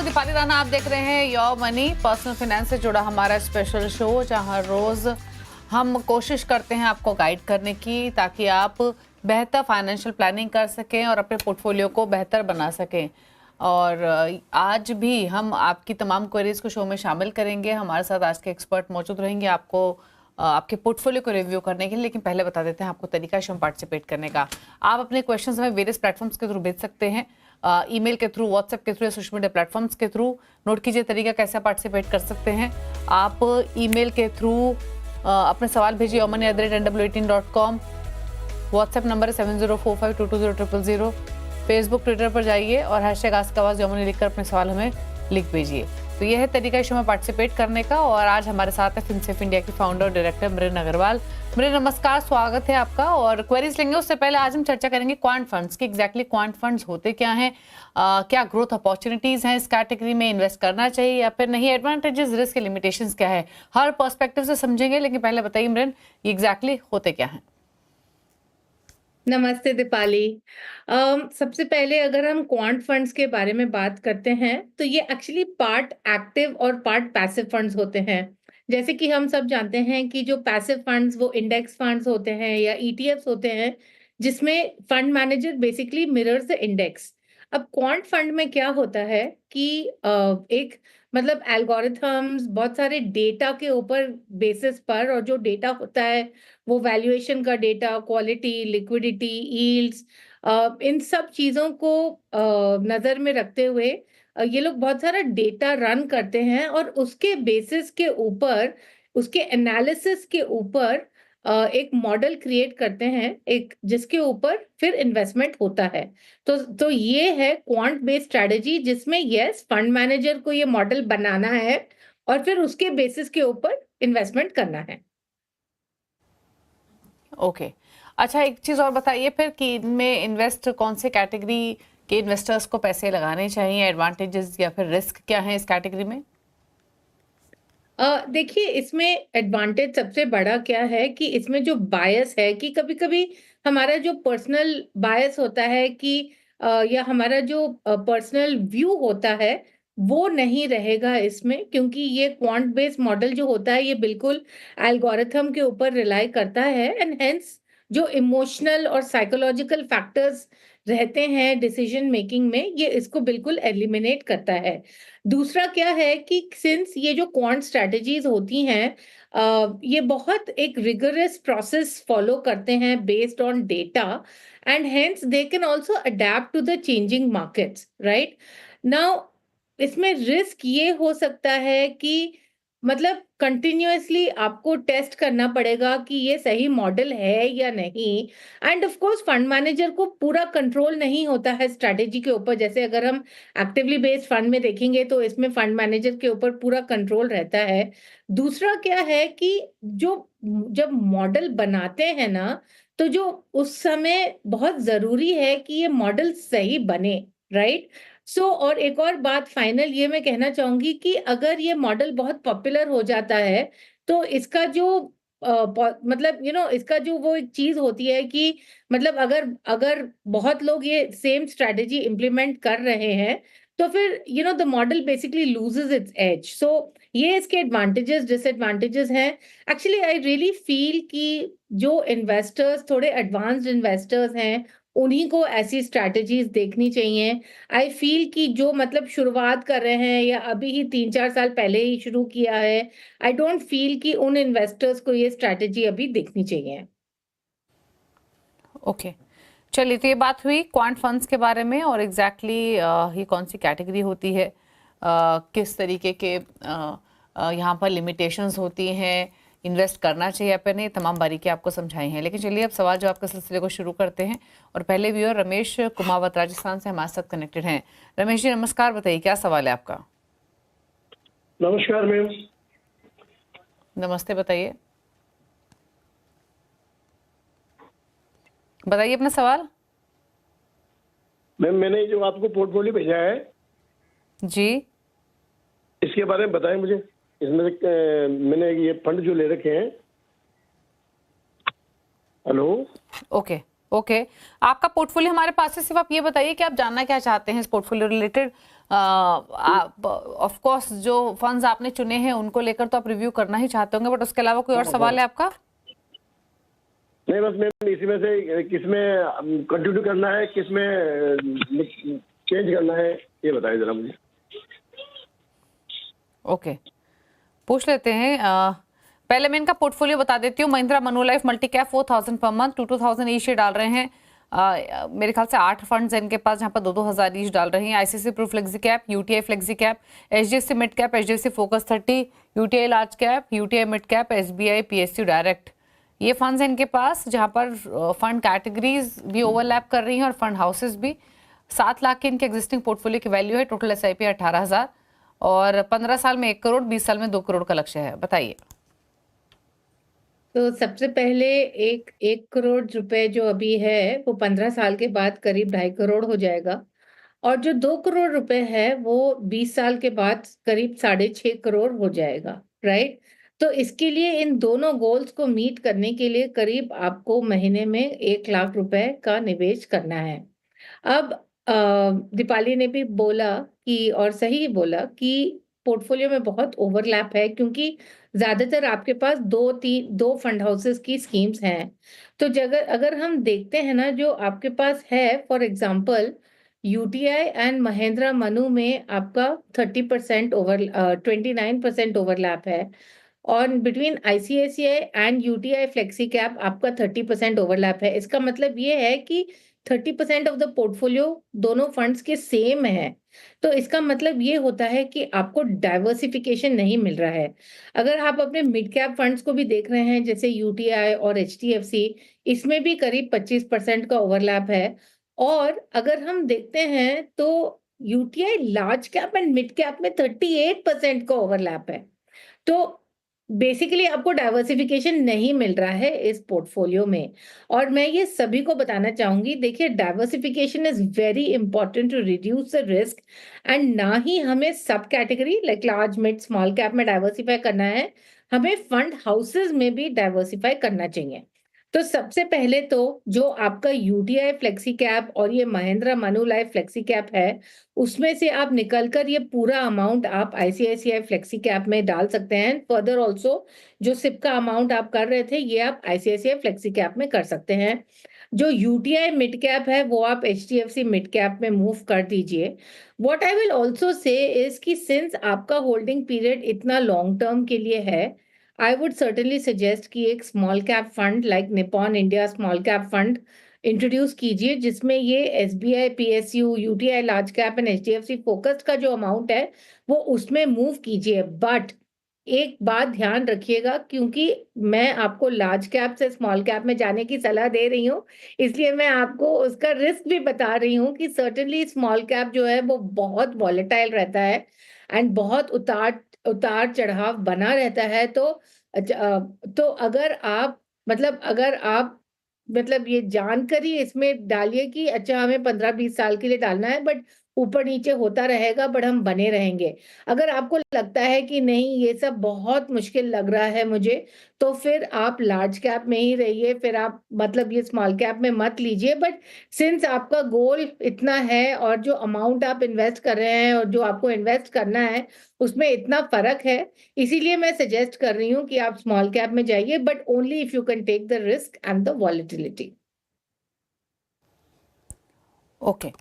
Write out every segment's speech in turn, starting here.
हूँ दीपाली राणा। आप देख रहे हैं योर मनी, पर्सनल फाइनेंस से जुड़ा हमारा स्पेशल शो, जहां रोज हम कोशिश करते हैं आपको गाइड करने की, ताकि आप बेहतर फाइनेंशियल प्लानिंग कर सकें और अपने पोर्टफोलियो को बेहतर बना सकें। और आज भी हम आपकी तमाम क्वेरीज को शो में शामिल करेंगे। हमारे साथ आज के एक्सपर्ट मौजूद रहेंगे आपको आपके पोर्टफोलियो को रिव्यू करने के लिए। लेकिन पहले बता देते हैं आपको तरीका शो में पार्टिसिपेट करने का। आप अपने क्वेश्चंस हमें वेरियस प्लेटफॉर्म्स के थ्रू भेज सकते हैं, ईमेल के थ्रू, व्हाट्सएप के थ्रू या सोशल मीडिया प्लेटफॉर्म्स के थ्रू। नोट कीजिए तरीका कैसे पार्टिसिपेट कर सकते हैं। आप ईमेल के थ्रू अपने सवाल भेजिए yourmoney@nw18.com। व्हाट्सएप नंबर है 7045220000। फेसबुक, ट्विटर पर जाइए और #AskAwaz योर मनी लिखकर अपने सवाल हमें लिख भेजिए। तो यह है तरीका शो में पार्टिसिपेट करने का। और आज हमारे साथ है फिनसेफ इंडिया की फाउंडर और डायरेक्टर मृन अग्रवाल। मृन, नमस्कार, स्वागत है आपका। और क्वेरीज लेंगे उससे पहले आज हम चर्चा करेंगे क्वांट फंड्स की। एग्जैक्टली क्वांट फंड्स होते क्या हैं, क्या ग्रोथ अपॉर्चुनिटीज हैं, इस कैटेगरी में इन्वेस्ट करना चाहिए या फिर नहीं, एडवांटेजेस, रिस्क, लिमिटेशंस क्या है, हर पर्सपेक्टिव से समझेंगे। लेकिन पहले बताइए मृन, ये एग्जैक्टली होते क्या हैं? नमस्ते दीपाली। सबसे पहले अगर हम क्वांट फंड्स के बारे में बात करते हैं तो ये एक्चुअली पार्ट एक्टिव और पार्ट पैसिव फंड्स होते हैं। जैसे कि हम सब जानते हैं कि जो पैसिव फंड्स वो इंडेक्स फंड्स होते हैं या ईटीएफ्स होते हैं, जिसमें fund manager basically mirrors the index. अब क्वांट फंड में क्या होता है कि एक मतलब एल्गोरिथम्स, बहुत सारे डेटा के ऊपर बेसिस पर, और जो डेटा होता है वो वैल्यूएशन का डेटा, क्वालिटी, लिक्विडिटी, यील्ड्स, इन सब चीज़ों को नज़र में रखते हुए ये लोग बहुत सारा डेटा रन करते हैं और उसके बेसिस के ऊपर, उसके एनालिसिस के ऊपर एक मॉडल क्रिएट करते हैं, एक जिसके ऊपर फिर इन्वेस्टमेंट होता है। तो ये है क्वांट बेस्ड स्ट्रेटजी, जिसमें यस, फंड मैनेजर को ये मॉडल बनाना है और फिर उसके बेसिस के ऊपर इन्वेस्टमेंट करना है। ओके, अच्छा, एक चीज और बताइए फिर कि इनमें इन्वेस्ट कौन से कैटेगरी के इन्वेस्टर्स को पैसे लगाने चाहिए, एडवांटेजेस या फिर रिस्क क्या है इस कैटेगरी में? देखिए, इसमें एडवांटेज सबसे बड़ा क्या है कि इसमें जो बायस है कि कभी-कभी हमारा जो पर्सनल बायस होता है कि या हमारा जो पर्सनल व्यू होता है, वो नहीं रहेगा इसमें, क्योंकि ये क्वांट बेस्ड मॉडल जो होता है ये बिल्कुल एल्गोरिथम के ऊपर रिलाई करता है, एंड हेंस जो इमोशनल और साइकोलॉजिकल फैक्टर्स रहते हैं डिसीजन मेकिंग में, ये इसको बिल्कुल एलिमिनेट करता है। दूसरा क्या है कि सिंस ये जो क्वांट स्ट्रेटजीज होती हैं, ये बहुत एक रिगरस प्रोसेस फॉलो करते हैं based on data, and hence they can also adapt to the changing markets, right? Now इसमें रिस्क ये हो सकता है कि मतलब कंटिन्यूअसली आपको टेस्ट करना पड़ेगा कि ये सही मॉडल है या नहीं, end of course fund manager को पूरा कंट्रोल नहीं होता है स्ट्रैटेजी के ऊपर। जैसे अगर हम एक्टिवली बेस्ड फंड में देखेंगे तो इसमें फंड मैनेजर के ऊपर पूरा कंट्रोल रहता है। दूसरा क्या है कि जो जब मॉडल बनाते हैं ना, तो जो उस समय बहुत जरूरी है कि ये मॉडल सही बने, राइट? और एक और बात फाइनल ये मैं कहना चाहूंगी कि अगर ये मॉडल बहुत पॉपुलर हो जाता है तो इसका जो मतलब इसका जो वो एक चीज होती है कि मतलब अगर अगर बहुत लोग ये सेम स्ट्रेटेजी इम्प्लीमेंट कर रहे हैं तो फिर the model basically loses its edge. ये इसके एडवांटेजेस डिसएडवांटेजेस हैं। एक्चुअली आई रियली फील कि जो इन्वेस्टर्स थोड़े एडवांस्ड इन्वेस्टर्स हैं, उन्हीं को ऐसी स्ट्रैटेजीज देखनी चाहिए। आई फील कि जो मतलब शुरुआत कर रहे हैं या अभी ही 3-4 साल पहले ही शुरू किया है, आई डोंट फील कि उन इन्वेस्टर्स को ये स्ट्रैटेजी अभी देखनी चाहिए। ओके, चलिए, तो ये बात हुई क्वांट फंड्स के बारे में और एग्जैक्टली ये कौन सी कैटेगरी होती है, किस तरीके के यहाँ पर लिमिटेशंस होती हैं, इन्वेस्ट करना चाहिए या फिर नहीं, तमाम बारीकी आपको समझाई हैं। लेकिन चलिए अब सवाल जवाब के सिलसिले को शुरू करते हैं। और पहले व्यूअर रमेश कुमावत राजस्थान से हमारे साथ कनेक्टेड हैं। रमेश जी नमस्कार, बताइए क्या सवाल है आपका? नमस्कार मैम। नमस्ते, बताइए अपना सवाल। मैम, मैंने जो आपको पोर्टफोलियो भेजा है जी, इसके बारे में बताएं मुझे। इसमें मैंने ये फंड जो ले रखे हैं। हेलो। ओके, ओके आपका पोर्टफोलियो हमारे पास है, सिर्फ आप ये बताइए कि आप जानना क्या चाहते हैं इस पोर्टफोलियो रिलेटेड। ऑफ कोर्स जो फंड्स आपने चुने हैं उनको लेकर तो आप रिव्यू करना ही चाहते होंगे, बट उसके अलावा कोई और सवाल है आपका? नहीं, बस मैम इसी में से किसमें कंटिन्यू करना है, किसमें चेंज करना है, ये बताइए जरा मुझे। ओके पूछ लेते हैं। पहले मैं इनका पोर्टफोलियो बता देती हूँ। Mahindra Manulife multi cap 4000 per month 2000 each डाल रहे हैं। मेरे ख्याल से 8 फंड्स हैं इनके पास जहां पर 2-2000 ईच डाल रहे हैं। ICC pru flexi cap, UTI flexi cap, HDFC mid cap, HDFC focus 30, UTI large cap, UTI mid cap, SBI PSU direct, ये फंड्स हैं इनके पास जहां पर फंड कैटेगरीज भी ओवरलैप कर रही हैं और फंड हाउसेस भी। 7 लाख के इनके एग्जिस्टिंग पोर्टफोलियो की वैल्यू है। टोटल एसआईपी 18,000 और 15 साल में 1 करोड़, 20 साल में 2 करोड़ का लक्ष्य है। बताइए। तो सबसे पहले एक करोड़ रुपए जो अभी है वो 15 साल के बाद करीब 2.5 करोड़ हो जाएगा, और जो 2 करोड़ रुपए है वो 20 साल के बाद करीब 6.5 करोड़ हो जाएगा, राइट? तो इसके लिए इन दोनों गोल्स को मीट करने के लिए करीब आपको महीने में 1 लाख रुपए का निवेश करना है। अब दीपाली ने भी बोला कि, और सही बोला कि पोर्टफोलियो में बहुत ओवरलैप है, क्योंकि ज्यादातर आपके पास 2 फंड हाउसेस की स्कीम्स हैं। तो जगह अगर हम देखते हैं ना, जो आपके पास है, for example UTI and Mahindra Manu में आपका 29% ओवरलैप है, और between ICICI and UTI flexi cap आपका 30% ओवरलैप है। इसका मतलब ये है कि 30% ऑफ द पोर्टफोलियो दोनों फंड्स के सेम है। तो इसका मतलब ये होता है कि आपको डाइवर्सिफिकेशन नहीं मिल रहा है। अगर आप अपने मिड कैप फंड्स को भी देख रहे हैं, जैसे यूटीआई और एचडीएफसी, इसमें भी करीब 25% का ओवरलैप है। और अगर हम देखते हैं तो UTI large cap and mid cap में 38% का ओवरलैप है। तो बेसिकली आपको डाइवर्सिफिकेशन नहीं मिल रहा है इस पोर्टफोलियो में। और मैं ये सभी को बताना चाहूंगी, देखिए, diversification is very important to reduce the risk, and ना ही हमें सब category like large mid small cap में डाइवर्सिफाई करना है, हमें फंड हाउसेस में भी डाइवर्सिफाई करना चाहिए। तो सबसे पहले तो जो आपका यूटीआई फ्लेक्सी कैप और ये महिंद्रा मनुलाइफ फ्लेक्सी कैप है, उसमें से आप निकलकर ये पूरा अमाउंट आप आईसीआईसीआई फ्लेक्सी कैप में डाल सकते हैं। फर्दर ऑल्सो जो सिप का अमाउंट आप कर रहे थे, ये आप आईसीआईसीआई फ्लेक्सी कैप में कर सकते हैं। जो यूटीआई मिड कैप है वो आप एचडीएफसी मिड कैप में मूव कर दीजिए। What I will also say is कि सिंस आपका होल्डिंग पीरियड इतना लॉन्ग टर्म के लिए है, आई वुड सर्टेनली सजेस्ट कि एक small cap fund like Nippon India small cap fund introduce कीजिए, जिसमें ये SBI PSU UTI large cap and HDFC focused का जो अमाउंट है वो उसमें मूव कीजिए। बट एक बात ध्यान रखिएगा, क्योंकि मैं आपको लार्ज कैप से स्मॉल कैप में जाने की सलाह दे रही हूँ, इसलिए मैं आपको उसका रिस्क भी बता रही हूँ कि सर्टेनली स्मॉल कैप जो है वो बहुत वॉलेटाइल रहता है एंड बहुत उतार चढ़ाव बना रहता है। तो अगर आप ये जानकर ही इसमें डालिए कि अच्छा हमें 15-20 साल के लिए डालना है, बट ऊपर नीचे होता रहेगा, बट हम बने रहेंगे। अगर आपको लगता है कि नहीं ये सब बहुत मुश्किल लग रहा है मुझे, तो फिर आप लार्ज कैप में ही रहिए, फिर आप ये स्मॉल कैप में मत लीजिए। बट सिंस आपका गोल इतना है और जो अमाउंट आप इन्वेस्ट कर रहे हैं और जो आपको इन्वेस्ट करना है उसमें इतना फर्क है, इसीलिए मैं सजेस्ट कर रही हूँ कि आप स्मॉल कैप में जाइए, but only if you can take the risk and the volatility. Okay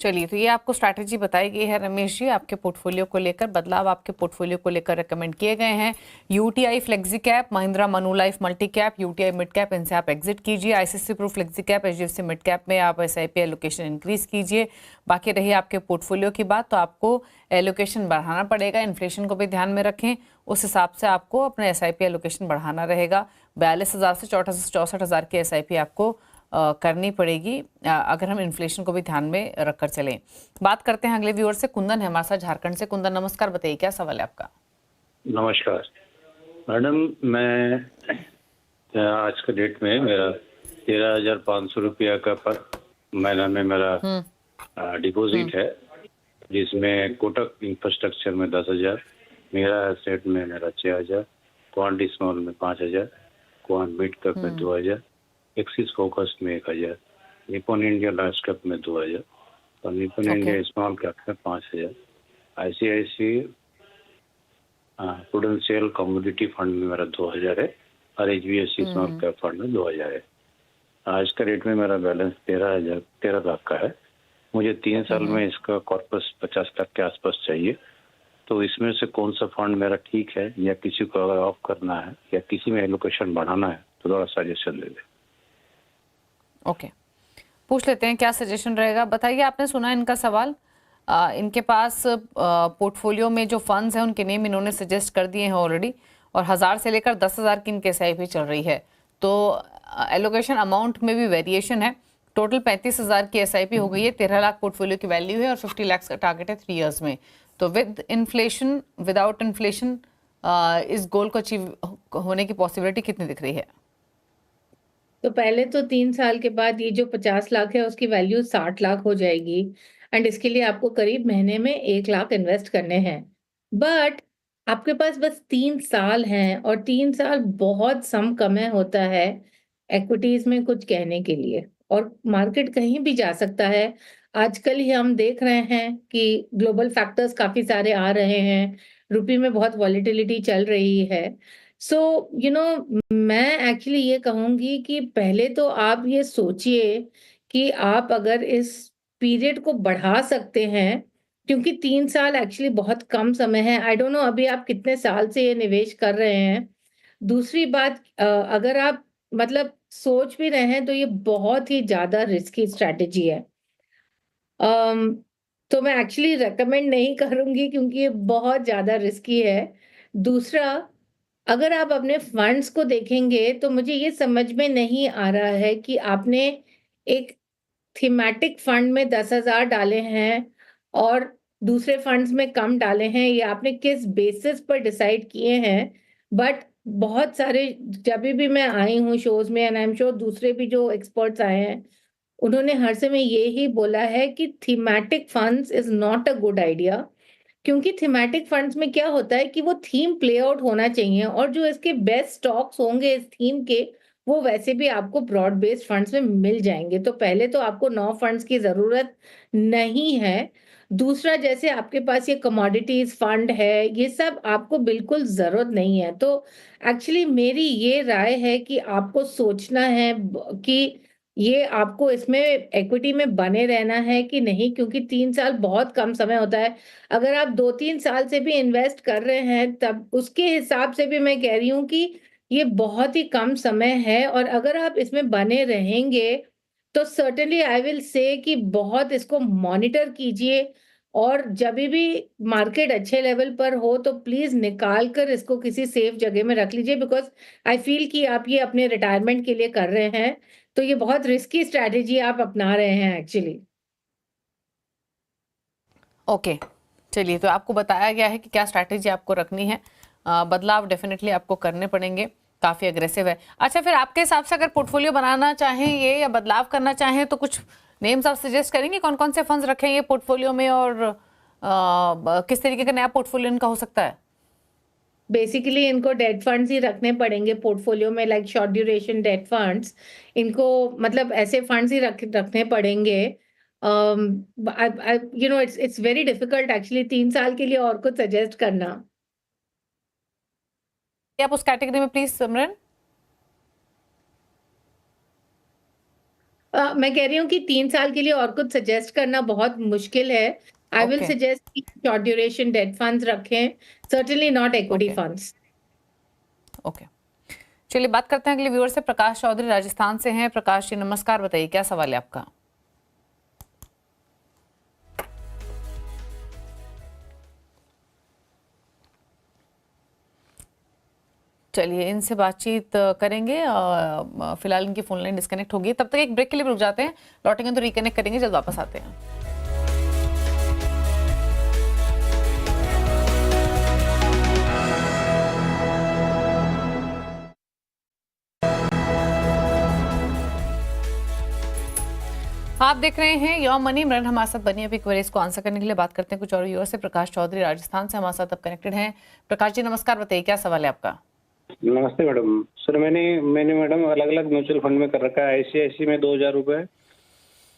चलिए, तो ये आपको स्ट्रैटेजी बताई गई है रमेश जी आपके पोर्टफोलियो को लेकर, बदलाव आपके पोर्टफोलियो को लेकर रेकमेंड किए गए हैं। UTI flexi cap, Mahindra Manulife multi cap, UTI mid cap, इनसे आप एग्जिट कीजिए। ICC pru flexi cap, HDFC mid cap में आप एसआईपी एलोकेशन इंक्रीज कीजिए। बाकी रही आपके पोर्टफोलियो की बात, तो आपको एलोकेशन बढ़ाना पड़ेगा। इन्फ्लेशन को भी ध्यान में रखें, उस हिसाब से आपको अपने एसआईपी एलोकेशन बढ़ाना रहेगा। 42,000 से 64,000 की एसआईपी आपको करनी पड़ेगी अगर हम इन्फ्लेशन को भी ध्यान में रखकर चलें। बात करते हैं अगले व्यूअर से। कुंदन है हमारे साथ झारखंड से। कुंदन नमस्कार, बताइए क्या सवाल है आपका? नमस्कार मैडम, मैं आज के डेट में मेरा 13,500 रुपया का पर महीना में मेरा डिपॉजिट है, जिसमें कोटक इंफ्रास्ट्रक्चर में 10,000, मेरा एसेट में मेरा 6,000, क्वांट स्मॉल में 5,000, क्वांट मिड कैप में 2,000, एक्सिस फोकस में 1,000, निपॉन इंडिया लार्ज कैप में 2000 और Nippon Okay. India small cap में 5000, ICICI प्रूडेंशियल कमोडिटी फंड में मेरा 2000 है और HDFC स्मॉल कैप फंड में 2000 है। आज का रेट में मेरा बैलेंस 13 लाख का है। मुझे 3 साल में इसका कॉर्पस 50 लाख के आसपास चाहिए, तो इसमें से कौन सा फंड मेरा ठीक है, या किसी को अगर ऑफ करना है या किसी में एलोकेशन बढ़ाना है तो थोड़ा सजेशन दे दे। ओके, पूछ लेते हैं क्या सजेशन रहेगा। बताइए, आपने सुना इनका सवाल। इनके पास पोर्टफोलियो में जो फंड्स हैं उनके नेम इन्होंने सजेस्ट कर दिए हैं ऑलरेडी, और 1000 से लेकर 10,000 की इनके SIP चल रही है। तो एलोकेशन अमाउंट में भी वेरिएशन है। टोटल 35,000 की SIP हो गई है, 13 लाख पोर्टफोलियो की वैल्यू है और 50 लाख का टारगेट है 3 इयर्स में। तो विद इन्फ्लेशन, विदाउट इन्फ्लेशन इस गोल को अचीव होने की पॉसिबिलिटी कितनी दिख रही है? तो पहले तो 3 साल के बाद ये जो 50 लाख है उसकी वैल्यू 60 लाख हो जाएगी, एंड इसके लिए आपको करीब महीने में 1 लाख इन्वेस्ट करने हैं। बट आपके पास बस 3 साल हैं, और 3 साल बहुत सम समय होता है इक्विटीज में कुछ कहने के लिए, और मार्केट कहीं भी जा सकता है। आजकल ही हम देख रहे हैं कि ग्लोबल फैक्टर्स काफी सारे आ रहे हैं, रुपये में बहुत वॉलीटिलिटी चल रही है। सो मैं एक्चुअली ये कहूंगी कि पहले तो आप ये सोचिए कि आप अगर इस पीरियड को बढ़ा सकते हैं, क्योंकि 3 साल एक्चुअली बहुत कम समय है। आई डोंट नो अभी आप कितने साल से ये निवेश कर रहे हैं। दूसरी बात, अगर आप मतलब सोच भी रहे हैं तो ये बहुत ही ज्यादा रिस्की स्ट्रैटेजी है। तो मैं एक्चुअली रेकमेंड नहीं करूंगी, क्योंकि ये बहुत ज्यादा रिस्की है। दूसरा, अगर आप अपने फंड्स को देखेंगे तो मुझे ये समझ में नहीं आ रहा है कि आपने एक थीमेटिक फंड में 10,000 डाले हैं और दूसरे फंड्स में कम डाले हैं, ये आपने किस बेसिस पर डिसाइड किए हैं। बट बहुत सारे, जब भी मैं आई हूँ शोज में, एंड आई एम श्योर दूसरे भी जो एक्सपर्ट्स आए हैं, उन्होंने हर समय ये ही बोला है कि thematic funds is not a good idea. क्योंकि थीमेटिक फंड्स में क्या होता है कि वो थीम प्ले आउट होना चाहिए, और जो इसके बेस्ट स्टॉक्स होंगे इस थीम के, वो वैसे भी आपको ब्रॉड बेस्ड फंड्स में मिल जाएंगे। तो पहले तो आपको 9 फंड्स की जरूरत नहीं है। दूसरा, जैसे आपके पास ये कमोडिटीज फंड है, ये सब आपको बिल्कुल जरूरत नहीं है। तो एक्चुअली मेरी ये राय है कि आपको सोचना है कि ये आपको इसमें इक्विटी में बने रहना है कि नहीं, क्योंकि 3 साल बहुत कम समय होता है। अगर आप 2-3 साल से भी इन्वेस्ट कर रहे हैं, तब उसके हिसाब से भी मैं कह रही हूँ कि ये बहुत ही कम समय है, और अगर आप इसमें बने रहेंगे तो सर्टेनली आई विल से कि बहुत इसको मॉनिटर कीजिए, और जब भी मार्केट अच्छे लेवल पर हो तो प्लीज निकाल कर इसको किसी सेफ जगह में रख लीजिए, बिकॉज आई फील कि आप ये अपने रिटायरमेंट के लिए कर रहे हैं, तो ये बहुत रिस्की स्ट्रैटेजी आप अपना रहे हैं एक्चुअली। ओके, चलिए, तो आपको बताया गया है कि क्या स्ट्रैटेजी आपको रखनी है। बदलाव डेफिनेटली आपको करने पड़ेंगे, काफ़ी अग्रेसिव है। अच्छा, फिर आपके हिसाब से अगर पोर्टफोलियो बनाना चाहें ये, या बदलाव करना चाहें, तो कुछ नेम्स आप सजेस्ट करेंगे? कौन कौन से फंड्स रखें ये पोर्टफोलियो में, और किस तरीके का नया पोर्टफोलियो इनका हो सकता है? बेसिकली इनको डेट फंड्स ही रखने पड़ेंगे पोर्टफोलियो में, like short duration debt funds. इनको मतलब ऐसे फंड्स ही रखने पड़ेंगे। इट्स वेरी डिफिकल्ट एक्चुअली 3 साल के लिए और कुछ सजेस्ट करना। आप उस कैटेगरी में प्लीज सिमरन। मैं कह रही हूँ कि 3 साल के लिए और कुछ सजेस्ट करना बहुत मुश्किल है। I will Okay. Suggest short duration debt funds रखें, certainly not equity funds. Okay, चलिए बात करते हैं अगले व्यूअर से। प्रकाश चौधरी राजस्थान से हैं। प्रकाश जी नमस्कार, बताइए क्या सवाल है आपका? चलिए इनसे बातचीत करेंगे। फिलहाल इनकी फोन लाइन डिस्कनेक्ट होगी, तब तक एक ब्रेक के लिए रुक जाते हैं, लौटेंगे तो रिकनेक्ट करेंगे, जल्द वापस आते हैं। आप देख रहे हैं योर मनी। मरण हमारे साथ बनी अभी क्वेरीज को आंसर करने के लिए बात करते हैं कुछ और व्यूअर से। प्रकाश चौधरी राजस्थान से हमारे साथ अब कनेक्टेड हैं। प्रकाश जी नमस्कार, बताइए क्या सवाल है आपका? नमस्ते मैडम। सर मैंने मैडम अलग अलग म्यूचुअल फंड में कर रखा है। ICICI में 2,000 रुपए,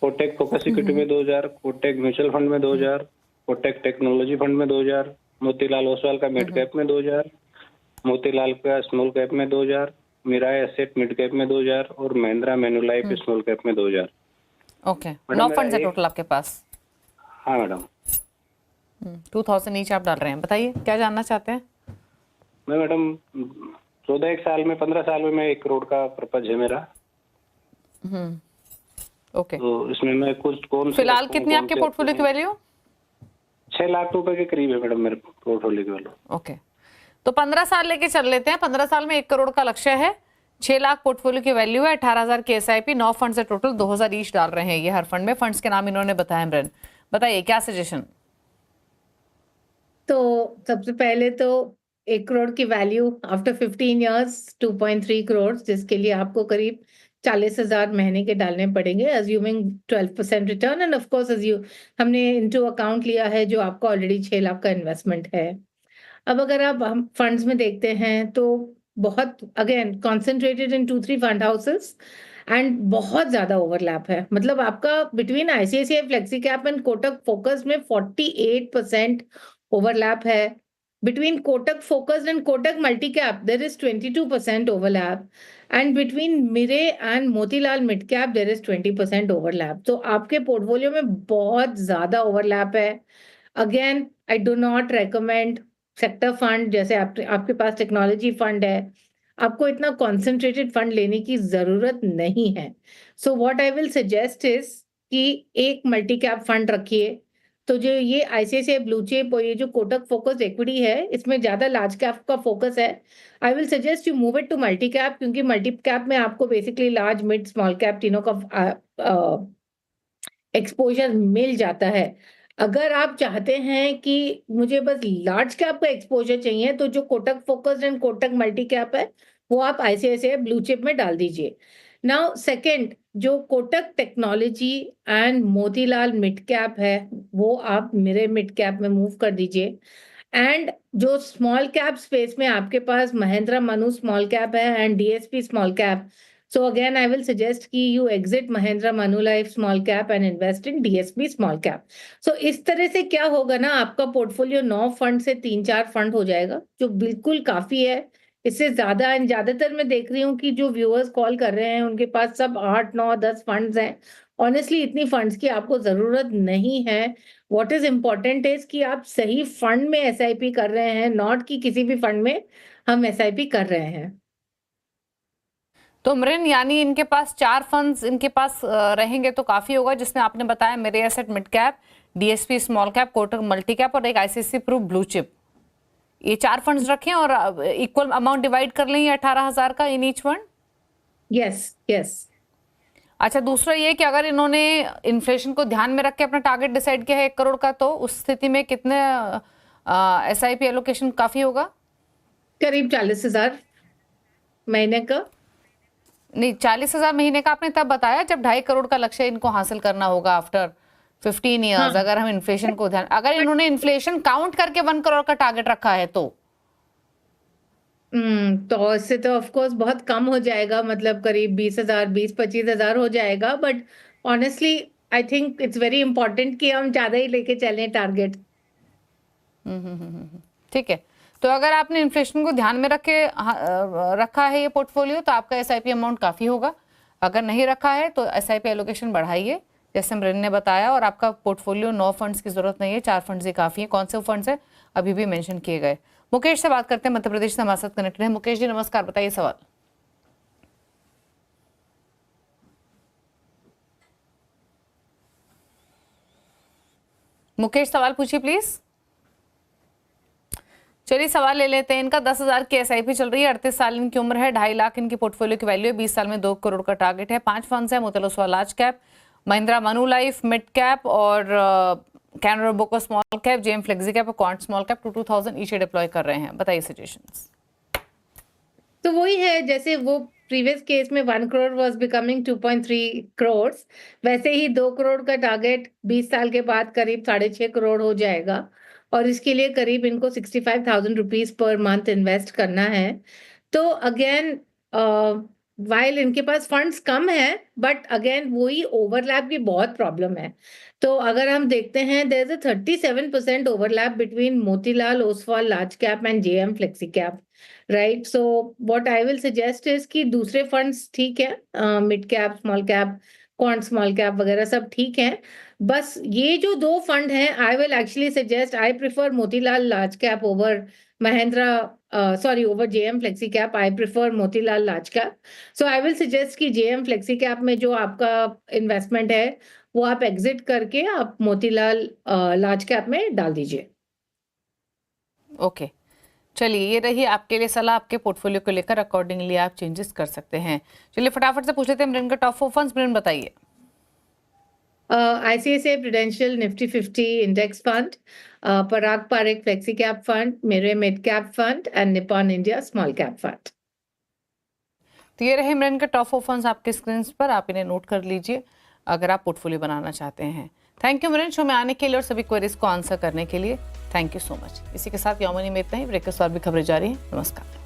कोटेक फोकस इक्विटी में 2,000, कोटेक म्यूचुअल फंड में 2,000, कोटेक टेक्नोलॉजी फंड में 2,000, मोतीलाल ओसवाल का मिड कैप में 2,000, मोतीलाल का स्मॉल कैप में 2,000, मिराय एसेट मिड कैप में 2,000 और महिंद्रा मैन्युलाइफ स्मॉल कैप में 2,000। ओके, 9 फंड्स है टोटल आपके पास। हाँ मैडम। 2000 ईच आप डाल रहे हैं। बताइए क्या जानना चाहते हैं? मैं मैडम 15 साल में मैं 1 करोड़ का पर्पज है मेरा। ओके, तो इसमें मैं कुछ कौन से फिलहाल कितनी आपके पोर्टफोलियो की वैल्यू? 6 लाख रुपए के करीब है मैडम मेरे पोर्टफोलियो की वैल्यू। ओके, तो 15 साल लेके चल लेते हैं। 15 साल में 1 करोड़ का लक्ष्य है, 6 लाख पोर्टफोलियो की वैल्यू है, 18,000 की एसआईपी, 9 फंड्स है टोटल, 2,000 ईच डाल रहे हैं ये हर फंड में। फंड्स के नाम इन्होंने बताया। इमरान बताइए क्या सजेशन? तो सबसे पहले तो 1 करोड़ की वैल्यू आफ्टर 15 इयर्स 2.3 करोड़, जिसके लिए आपको करीब 40,000 महीने के डालने पड़ेंगे, assuming 12% return. End of course हमने इनटू अकाउंट लिया है जो आपका ऑलरेडी 6 लाख का इन्वेस्टमेंट है। अब अगर आप हम फंड्स में देखते हैं तो बहुत again concentrated in 2-3 fund houses and बहुत ज्यादा ओवरलैप है। मतलब आपका between ICICI flexi cap and Kotak focus में 48% ओवरलैप है। Between Kotak Focused and Kotak Multi Cap, there is 22% overlap. And between Mire and Motilal Mid Cap, there is 20% overlap. तो आपके portfolio में बहुत ज्यादा ओवरलैप है। Again, I do not recommend sector fund, जैसे आपके पास टेक्नोलॉजी फंड है, आपको इतना कॉन्सेंट्रेटेड फंड लेने की जरूरत नहीं है। सो what I will suggest is कि एक मल्टी कैप फंड रखिए। तो जो ये आईसीआईसीआई ब्लू चिप और ये जो कोटक फोकस इक्विटी है, इसमें ज्यादा लार्ज कैप का फोकस है। I will suggest you move it to multi cap, क्योंकि मल्टी कैप में आपको basically large mid small cap तीनों का एक्सपोजर मिल जाता है। अगर आप चाहते हैं कि मुझे बस लार्ज कैप का एक्सपोजर चाहिए, तो जो Kotak focused and Kotak multi cap है वो आप आईसीआईसीआई ब्लू चिप में डाल दीजिए। नाउ सेकंड, जो Kotak technology and Motilal mid cap है वो आप मेरे मिड कैप में मूव कर दीजिए। एंड जो स्मॉल कैप स्पेस में आपके पास महिंद्रा मनु स्मॉल कैप है and DSP small cap, so again I will suggest कि you exit Mahindra Manulife small cap and invest in DSP small cap. so इस तरह से क्या होगा ना, आपका पोर्टफोलियो 9 फंड से 3-4 फंड हो जाएगा, जो बिल्कुल काफी है। इससे ज्यादा एंड ज्यादातर मैं देख रही हूँ कि जो व्यूअर्स कॉल कर रहे हैं उनके पास सब 8, 9, 10 फंड्स हैं। ऑनेस्टली इतनी फंड्स की आपको जरूरत नहीं है। व्हाट इज इम्पोर्टेंट इज कि आप सही फंड में एसआईपी कर रहे हैं, नॉट कि किसी भी फंड में हम एसआईपी कर रहे हैं। तो मृन यानी इनके पास 4 फंड्स इनके पास रहेंगे तो काफी होगा, जिसमें आपने बताया मेरे asset mid cap, DSP small cap, Kotak multi cap और एक आईसीआईसीआई प्रू ब्लू चिप। ये 4 फंड्स रखें और इक्वल अमाउंट डिवाइड कर लें 18,000 का in each fund. Yes yes. अच्छा, दूसरा ये कि अगर इन्होंने इन्फ्लेशन को ध्यान में रख के अपना टारगेट डिसाइड किया है 1 करोड़ का, तो उस स्थिति में कितने एसआईपी एलोकेशन काफी होगा? करीब 40,000 महीने का। नहीं, 40,000 महीने का आपने तब बताया जब 2.5 करोड़ का लक्ष्य इनको हासिल करना होगा आफ्टर 15 इयर्स। हाँ। अगर हम इन्फ्लेशन को ध्यान, अगर इन्होंने इन्फ्लेशन काउंट करके 1 करोड़ का टारगेट रखा है तो तो इससे तो ऑफ कोर्स बहुत कम हो जाएगा, मतलब करीब 20,000, 20-25,000 हो जाएगा। But honestly I think it's very important कि हम ज्यादा ही लेके चलें टारगेट। ठीक है। तो अगर आपने इन्फ्लेशन को ध्यान में रखा है ये पोर्टफोलियो, तो आपका एसआईपी अमाउंट काफी होगा। अगर नहीं रखा है तो एसआईपी एलोकेशन बढ़ाइए जैसे मृन ने बताया, और आपका पोर्टफोलियो 9 फंड्स की जरूरत नहीं है, 4 फंड्स ही काफी है। कौन से फंड्स है अभी भी मेंशन किए गए। मुकेश से बात करते हैं, मध्य प्रदेश से हमारे साथ कनेक्टेड है। मुकेश जी नमस्कार, बताइए सवाल। मुकेश सवाल पूछिए प्लीज। चलिए सवाल ले लेते हैं। इनका 10,000 की एसआईपी चल रही है, 38 साल इनकी उम्र है, 2.5 लाख इनकी पोर्टफोलियो की वैल्यू है, 20 साल में 2 करोड़ का टारगेट है। 5 फंड्स है, Motilal Oswal large cap, Mahindra Manulife mid cap और Canara Robeco small cap, JM flexi cap और Quant small cap 2,000 each deploy कर रहे हैं। बताइए सजेशंस। तो वही है, जैसे वो प्रीवियस केस में 1 करोड़ वाज बिकमिंग 2.3 करोड़, वैसे ही 2 करोड़ का टारगेट 20 साल के बाद करीब 6.5 करोड़ हो जाएगा। और इसके लिए करीब इनको 65,000 रुपीज पर मंथ इन्वेस्ट करना है। तो अगेन वाइल इनके पास फंड्स कम है, बट अगेन वही ओवरलैप की बहुत प्रॉब्लम है। तो अगर हम देखते हैं, there is a 37% overlap between Motilal Oswal large cap and JM flexi cap, right? So what I will suggest is कि दूसरे फंड्स ठीक है, mid cap, small cap, quant small cap वगैरह सब ठीक है, बस ये जो दो फंड हैं, I will actually suggest, I prefer Motilal large cap over Mahindra, sorry, over JM Flexi Cap, I prefer Motilal Large Cap. So I will suggest कि JM Flexi Cap में जो आपका इन्वेस्टमेंट है वो आप एग्जिट करके आप मोतीलाल लार्ज कैप में डाल दीजिए। ओके, चलिए ये रही आपके लिए सलाह, आपके पोर्टफोलियो को लेकर अकॉर्डिंगली आप चेंजेस कर सकते हैं। चलिए फटाफट से पूछ लेते हैं मृण का टॉप 4 फंड्स। मृण बताइए। ICICI Prudential Nifty 50 Index Fund, Parag Parikh Flexi Cap Fund, Mirae Mid Cap Fund and Nippon India Small Cap Fund. तो ये रहे मृण के टॉप 4 फंड्स आपके स्क्रीन पर, आप इन्हें नोट कर लीजिए अगर आप पोर्टफोलियो बनाना चाहते हैं। थैंक यू मृण, शो में आने के लिए और सभी क्वेरीज को आंसर करने के लिए। Thank you so much. इसी के साथ यौमनी में इतना ही। ब्रेक के बाद भी खबरें जारी हैं। नमस्कार।